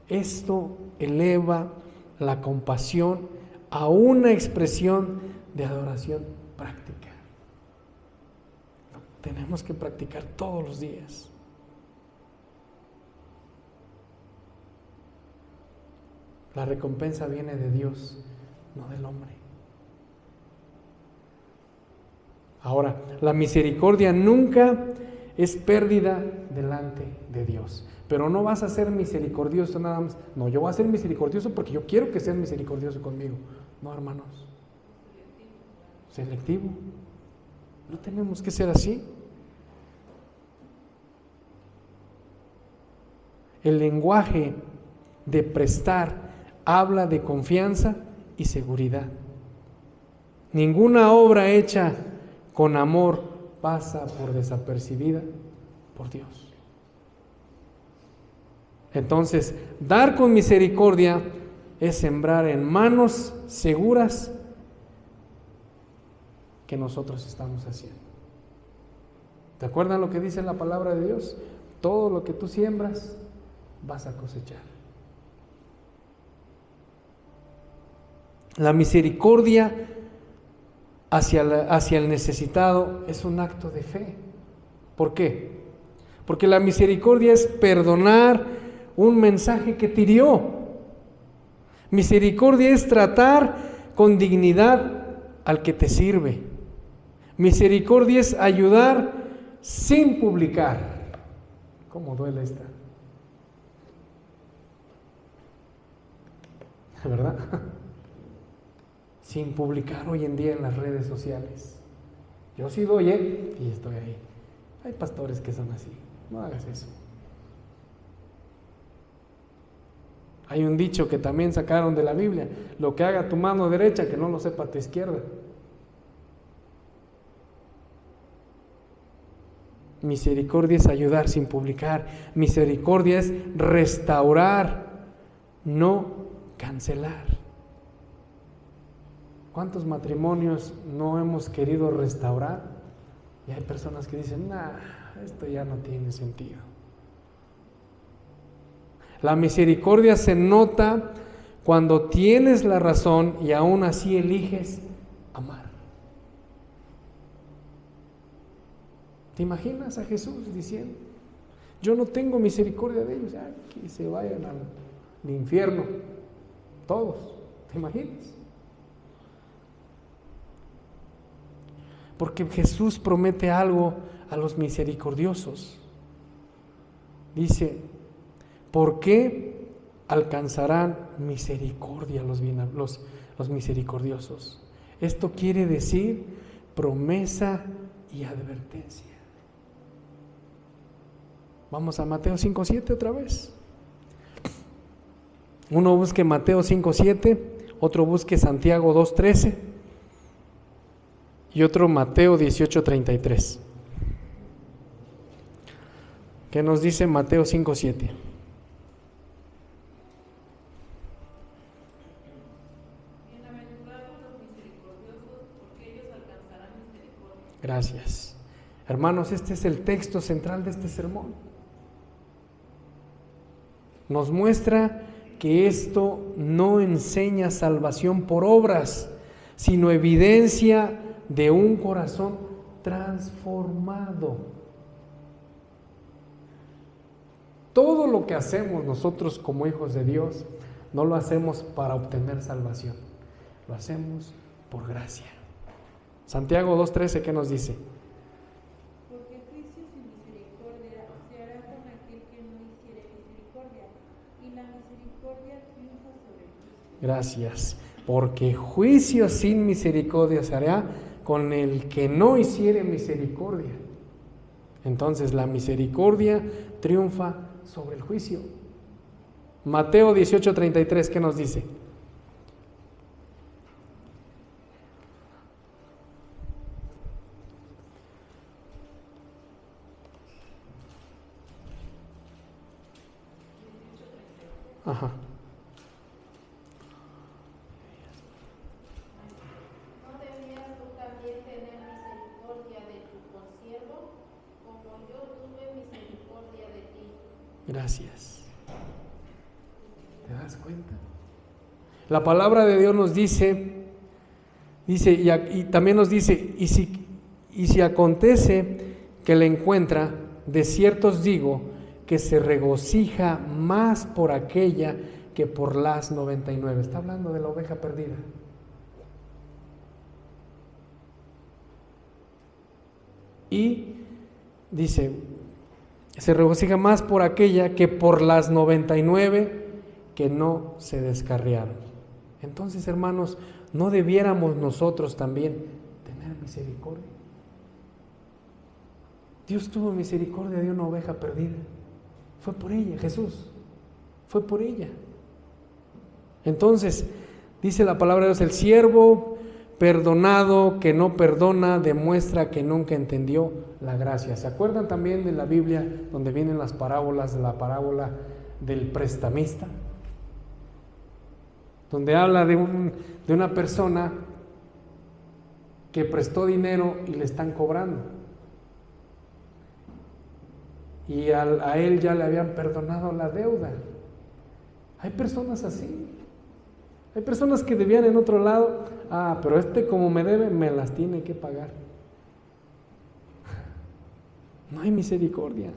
Esto eleva la compasión a una expresión de adoración práctica. Lo tenemos que practicar todos los días. La recompensa viene de Dios, no del hombre. Ahora, la misericordia nunca es pérdida delante de Dios. Pero no vas a ser misericordioso nada más. No, yo voy a ser misericordioso porque yo quiero que sean misericordiosos conmigo. No, hermanos. Selectivo. No tenemos que ser así. El lenguaje de prestar habla de confianza y seguridad. Ninguna obra hecha con amor pasa por desapercibida por Dios. Entonces, dar con misericordia es sembrar en manos seguras que nosotros estamos haciendo. ¿Te acuerdan lo que dice la palabra de Dios? Todo lo que tú siembras vas a cosechar. La misericordia hacia el necesitado es un acto de fe. ¿Por qué? Porque la misericordia es perdonar un mensaje que te hirió. Misericordia es tratar con dignidad al que te sirve. Misericordia es ayudar sin publicar. ¿Cómo duele esta? ¿Verdad? Sin publicar hoy en día en las redes sociales. Yo sí doy, y estoy ahí. Hay pastores que son así. No hagas eso. Hay un dicho que también sacaron de la Biblia: lo que haga tu mano derecha, que no lo sepa tu izquierda. Misericordia es ayudar sin publicar. Misericordia es restaurar, no cancelar. ¿Cuántos matrimonios no hemos querido restaurar? Y hay personas que dicen, esto ya no tiene sentido. La misericordia se nota cuando tienes la razón y aún así eliges amar. ¿Te imaginas a Jesús diciendo: yo no tengo misericordia de ellos, que se vayan al infierno todos? ¿Te imaginas? Porque Jesús promete algo a los misericordiosos. Dice: ¿por qué alcanzarán misericordia los misericordiosos? Esto quiere decir promesa y advertencia. Vamos a Mateo 5:7 otra vez. Uno busque Mateo 5:7, otro busque Santiago 2:13 y otro Mateo 18:33. ¿Qué nos dice Mateo 5:7? Bienaventurados los misericordiosos, porque ellos alcanzarán misericordia. Gracias. Hermanos, este es el texto central de este sermón. Nos muestra que esto no enseña salvación por obras, sino evidencia de un corazón transformado. Todo lo que hacemos nosotros como hijos de Dios, no lo hacemos para obtener salvación, lo hacemos por gracia. Santiago 2:13, ¿qué nos dice? Porque juicio sin misericordia se hará con aquel que no hiciere misericordia, y la misericordia triunfa sobre el juicio. Gracias. Porque juicio sin misericordia se hará con el que no hiciere misericordia. Entonces la misericordia triunfa sobre el juicio. Mateo 18:33, ¿qué nos dice? Ajá. ¿No debías tú también tener misericordia de tu consiervo, como yo tuve misericordia de ti? Gracias. ¿Te das cuenta? La palabra de Dios nos dice y también nos dice, y si acontece que le encuentra, de cierto os digo, que se regocija más por aquella que por las 99. Está hablando de la oveja perdida. Y dice, se regocija más por aquella que por las 99 que no se descarriaron. Entonces, hermanos, ¿no debiéramos nosotros también tener misericordia? Dios tuvo misericordia de una oveja perdida. Fue por ella, Jesús. Fue por ella. Entonces, dice la palabra de Dios, el siervo perdonado que no perdona demuestra que nunca entendió la gracia. ¿Se acuerdan también de la Biblia donde vienen las parábolas, de la parábola del prestamista? Donde habla de una persona que prestó dinero y le están cobrando. Y a él ya le habían perdonado la deuda. Hay personas así. Hay personas que debían en otro lado. Pero como me debe, me las tiene que pagar. No hay misericordia.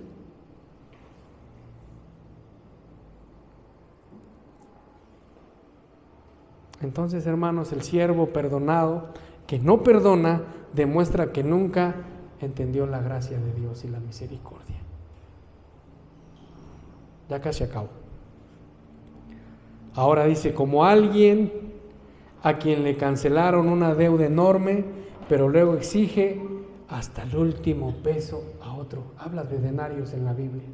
Entonces, hermanos, el siervo perdonado que no perdona demuestra que nunca entendió la gracia de Dios y la misericordia. Ya casi acabo. Ahora dice, como alguien a quien le cancelaron una deuda enorme, pero luego exige hasta el último peso a otro. Habla de denarios en la Biblia.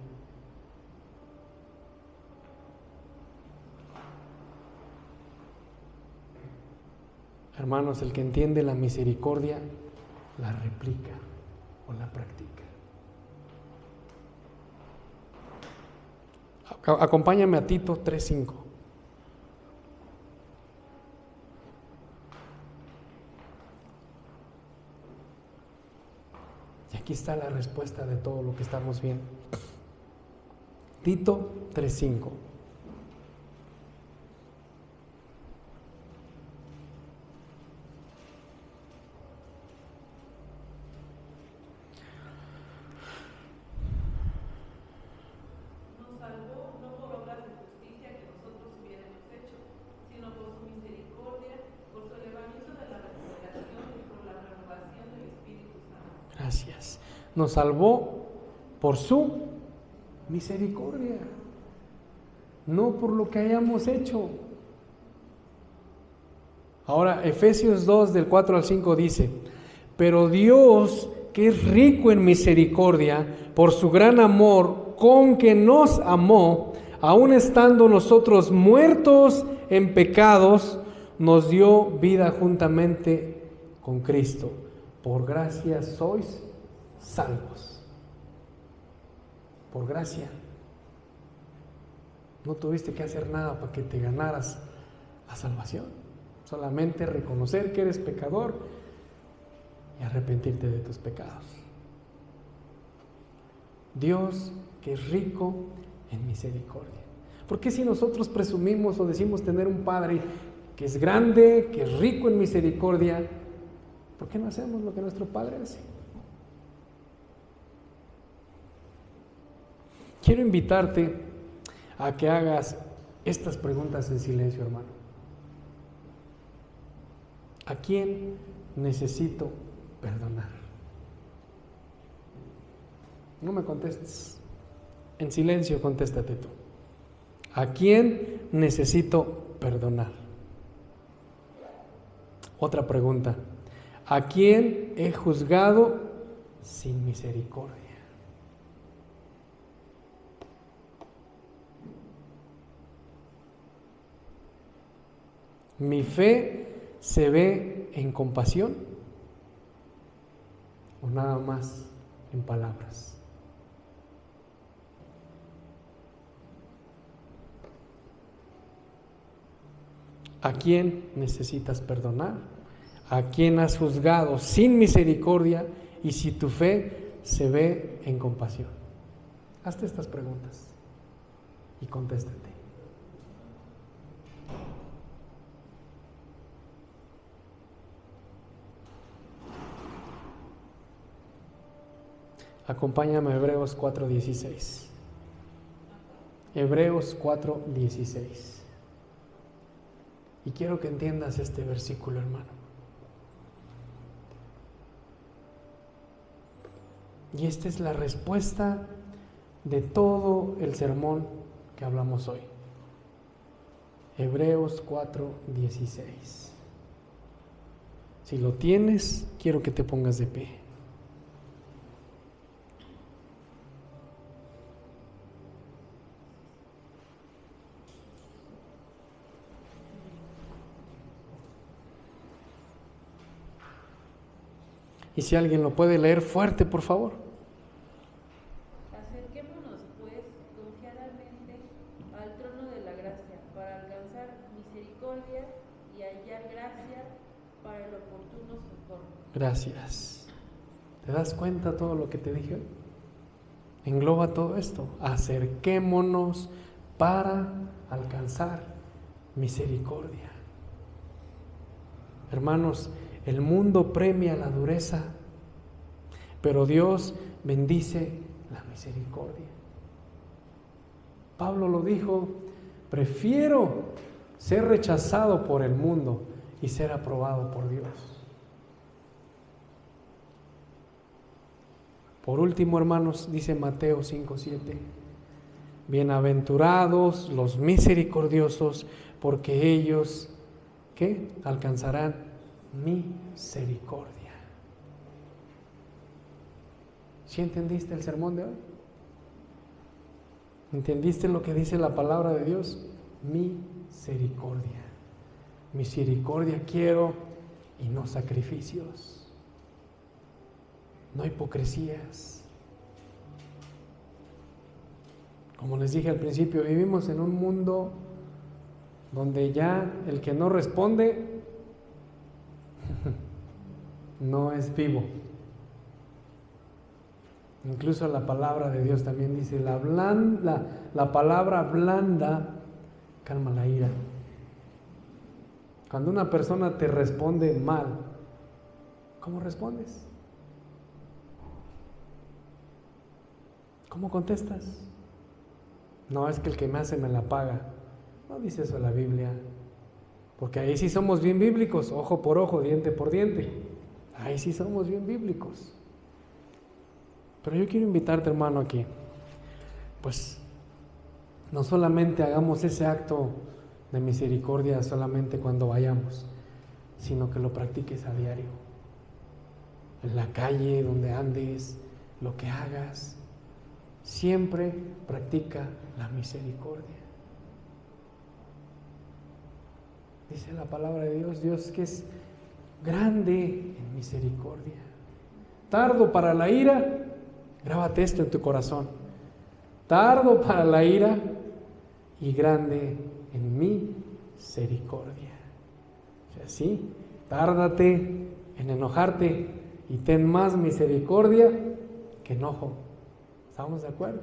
Hermanos, el que entiende la misericordia, la replica o la practica. Acompáñame a Tito 3:5. Y aquí está la respuesta de todo lo que estamos viendo. Tito 3:5. gracias. Nos salvó por su misericordia, no por lo que hayamos hecho. Ahora, Efesios 2, del 4 al 5 dice: pero Dios, que es rico en misericordia, por su gran amor con que nos amó, aun estando nosotros muertos en pecados, nos dio vida juntamente con Cristo. Por gracia sois salvos. Por gracia. No tuviste que hacer nada para que te ganaras la salvación. Solamente reconocer que eres pecador y arrepentirte de tus pecados. Dios, que es rico en misericordia. ¿Por qué si nosotros presumimos o decimos tener un Padre que es grande, que es rico en misericordia, por qué no hacemos lo que nuestro Padre hace? Quiero invitarte a que hagas estas preguntas en silencio, hermano. ¿A quién necesito perdonar? No me contestes. En silencio contéstate tú. ¿A quién necesito perdonar? Otra pregunta. ¿A quién he juzgado sin misericordia? ¿Mi fe se ve en compasión o nada más en palabras? ¿A quién necesitas perdonar? ¿A quién has juzgado sin misericordia? Y si tu fe se ve en compasión. Hazte estas preguntas y contéstate. Acompáñame a Hebreos 4:16. Hebreos 4:16. Y quiero que entiendas este versículo, hermano. Y esta es la respuesta de todo el sermón que hablamos hoy. Hebreos 4:16. Si lo tienes, quiero que te pongas de pie. Y si alguien lo puede leer fuerte, por favor. Acerquémonos, pues, confiadamente al trono de la gracia, para alcanzar misericordia y hallar gracia para el oportuno socorro. Gracias. ¿Te das cuenta todo lo que te dije hoy? Engloba todo esto. Acerquémonos para alcanzar misericordia. Hermanos, el mundo premia la dureza, pero Dios bendice la misericordia. Pablo lo dijo: prefiero ser rechazado por el mundo y ser aprobado por Dios. Por último, hermanos, dice Mateo 5:7: bienaventurados los misericordiosos, porque ellos, ¿qué? Alcanzarán misericordia. ¿Sí entendiste el sermón de hoy? ¿Entendiste lo que dice la palabra de Dios? Misericordia. Misericordia quiero y no sacrificios. No hipocresías. Como les dije al principio, vivimos en un mundo donde ya el que no responde no es vivo. Incluso la palabra de Dios también dice: la palabra blanda calma la ira. Cuando una persona te responde mal, ¿cómo respondes? ¿Cómo contestas? No, es que el que me hace me la paga. No dice eso la Biblia. Porque ahí sí somos bien bíblicos, ojo por ojo, diente por diente. Ahí sí somos bien bíblicos. Pero yo quiero invitarte, hermano, a que pues no solamente hagamos ese acto de misericordia solamente cuando vayamos, sino que lo practiques a diario. En la calle, donde andes, lo que hagas, siempre practica la misericordia. Dice la palabra de Dios, Dios que es grande en misericordia, tardo para la ira. Grábate esto en tu corazón: tardo para la ira y grande en misericordia. O sea, sí, tárdate en enojarte y ten más misericordia que enojo. ¿Estamos de acuerdo?